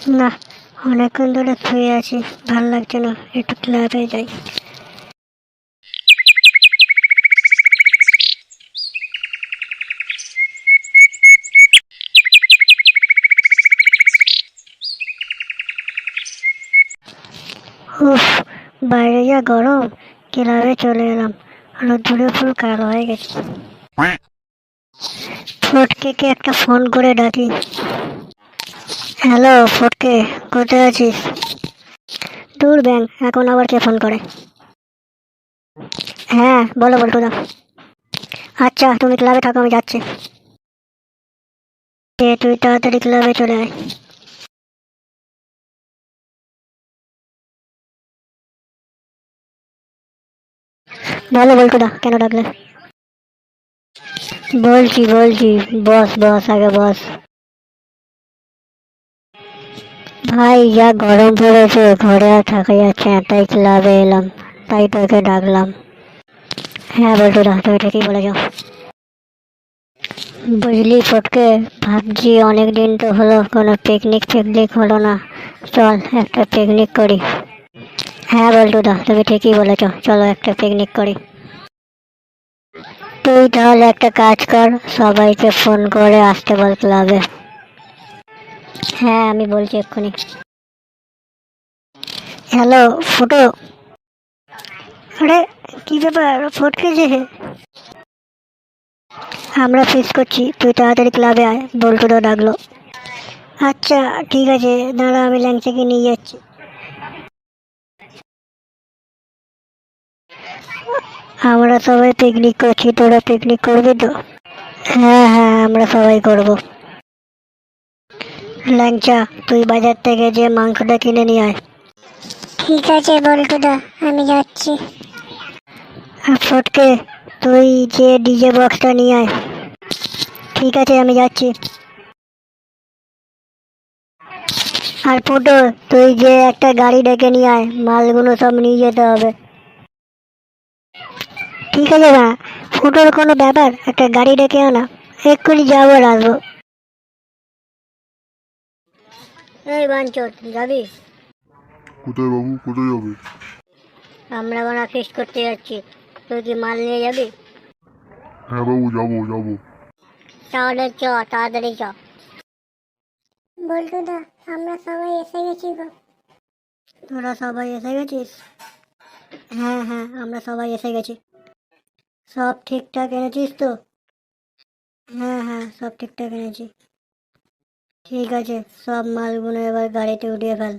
না, অনেকক্ষণ ধরে শুয়ে আছি, ভাল লাগছে না, একটু ক্লাবে যাই। উফ, বাইরে যা গরম, ক্লাবে চলে এলাম, রোদ্দুরে ফুল কালো হয়ে গেছে। ফটকে একটা ফোন করে ডাকি। হ্যালো ফটকে, কোথায় আছিস? দূর ব্যাং, এখন আবার কে ফোন করে? হ্যাঁ বলো বল্টুদা। আচ্ছা তুমি ক্লাবে থাকো, আমি যাচ্ছি। তুই তাড়াতাড়ি ক্লাবে চলে আয়। বলো বল্টুদা, কেন ডাকলে? বলছি বলছি, বস বস, আগে বস। ভাই যা গরম পড়েছে, ঘরে আর থাকা যাচ্ছে না, তাই ক্লাবে এলাম, তাই তোকে ডাকলাম। হ্যাঁ বল্টুদা, তুমি ঠিকই বলেছ। বুঝলি ফটকে, ভাবছি অনেক দিন তো হলো কোনো পিকনিক হলো না, চল একটা পিকনিক করি। হ্যাঁ বল্টুদা, তুমি ঠিকই বলেছ, চলো একটা পিকনিক করি। তুই তাহলে একটা কাজ কর, সবাইকে ফোন করে আসতে বল ক্লাবে। হ্যাঁ আমি বলছি এক্ষুনি। হ্যালো ফুটো। আরে কি ব্যাপার ফটকে যে? আমরা ফিক্স করছি, তুই তাড়াতাড়ি ক্লাবে আয়, বল্টুদা ডাকলো। আচ্ছা ঠিক আছে, দাঁড়া আমি ল্যাংচাকে নিয়ে যাচ্ছি। আমরা সবাই পিকনিক করছি, তোরা পিকনিক করবি তো? হ্যাঁ হ্যাঁ, আমরা সবাই করব। ল্যাংচা, তুই বাজার থেকে যে মাংসটা কিনে নিয়ে আয়। ঠিক আছে বল্টুদা, আমি যাচ্ছি। আর ফটকে, তুই যে ডিজে বক্সটা নিয়ে আয়। ঠিক আছে আমি যাচ্ছি। আর ফুটো, তুই যে একটা গাড়ি ডেকে নিয়ে আয়, মালগুলো সব নিয়ে যেতে হবে। ঠিক আছে না, ফুটোর কোনো ব্যাপার, একটা গাড়ি ডেকে আনা, এক্ষুনি যাবো আর আসবো। এই বাঞ্চর, যাবি? কোথায় বাবু, কোথায় যাবে? আমরা ওরা ফিস্ট করতে যাচ্ছি, তুই কি মাল নিয়ে যাবি? হ্যাঁ বাবু, যাবো যাবো। তাহলে চ, তাড়াতাড়ি চ। বল্টুদা, আমরা সবাই এসে গেছি গো। তোরা সবাই এসে গেছিস? হ্যাঁ হ্যাঁ, আমরা সবাই এসে গেছি। সব ঠিকঠাক এনেছিস তো? হ্যাঁ হ্যাঁ, সব ঠিকঠাক এনেছি। ঠিক আছে, সব মালগুলো এবার গাড়িতে উঠিয়ে ফেল।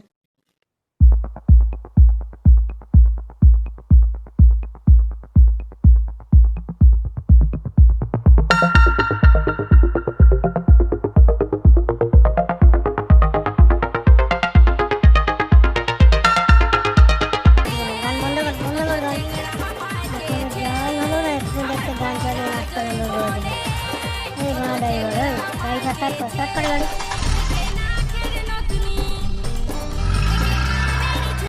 গান বন্ধ কর, বন্ধ কর গান। এখনো যাই হলো না, এক্ষুনি একটা গান চালিয়ে নাচতে বন্ধ করে দিল। এই গান ড্রাইভার, গাড়ি স্টার্ট কর, স্টার্ট করে গাড়ি।